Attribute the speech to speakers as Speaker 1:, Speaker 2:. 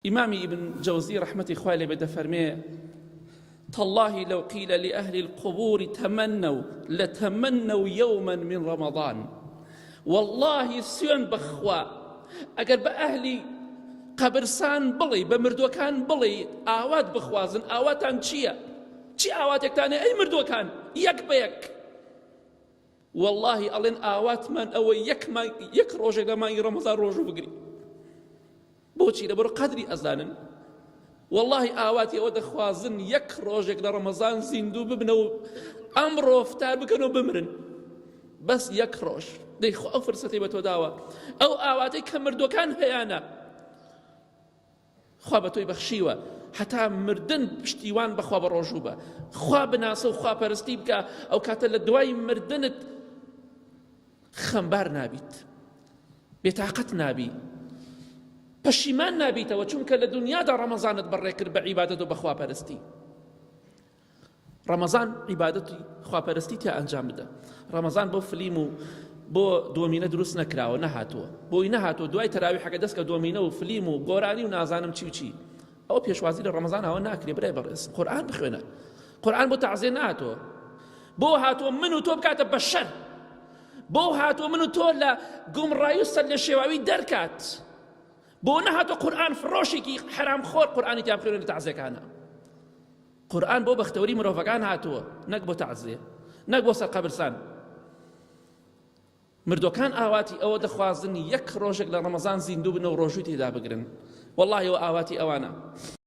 Speaker 1: إمامي ابن جوزي رحمة خوالي بدا فرمي تالله لو قيل لأهل القبور تمنوا لتمنوا يوما من رمضان. والله سوين بخوا أقر بأهلي قبرسان بڵێ بە مردووەکان بڵێ ئاوات بخوازن ئاواتان چییە؟ چی ئاواتێکتانێ ئەی مردووەکان یەک بە یەک والله ئەڵێن ئاواتمان ئەوە یەک ڕۆژێک لە مانگی ڕەمەزان ڕۆژوو بگری. بۆچی؟ لەبەرەوە قەدری ئەزانن. والله ئاواتی ئەوە دەخوازن یەک ڕۆژێک لە ڕەمەزان زیندوو ببنەوە ئەمڕۆ فتار بکەن و بمرن بەس یەک ڕۆژ. دەیخۆ ئەو فرسەتی بە تۆ داوە ئەو ئاواتەی کە مردووەکان هەیانە خوا بە تۆی بەخشیوە هەتا مردن پشتیوان بەخوا بە ڕۆژوو بە خوا بناسە و خوا پەرستی بکە ئەو کاتە لە دوای مردنت خەمبار نابیت بێتاقەت نابی پەشیمان نابیتەوە چونکە لە دنیادا ڕەمەزانت بەڕێ کرد بە عیبادەت و بە خوا پەرستی. ڕەمەزان عیبادەتی خواپەرستی تیا ئەنجام بدە. ڕەمەزان بۆ فلیم و بۆ دۆمینە دروست نەکراوە نەهاتووە بۆی نەهاتوە دوای تەراویحەکە دەستکە دۆمینە و فلیم و گۆرانی و نازانم چی و چی ئەوە پێشوازی لە ڕەمەزان ئەوە ناکرێ برای بەڕێز. قورئان بخوێنە. قورئان بۆ تەعزیە نهاتوە بۆ هاتووە من و تۆ بکاتە بە شەر بۆ هاتووە من و تۆ لە گومڕایی و سەر لە شێواوی دەرکات بۆ نەهاتوە قورئان فرۆشێکی حرامخۆر قورئانی تیا بخوێنە لە تەعزیەکانە. قورئان بۆ بەختەوەری مرۆڤەکان هاتووە نەک بۆ تەعزیە نەک بۆ سەر قەبرستان. مردوەکان ئاواتی ئەوە دەخوازن یەک ڕۆژێک لە ڕەمەزان زیندوو بنە و ڕۆژووی تێدا بگرن. والله ئەوە ئاواتی ئەوانە.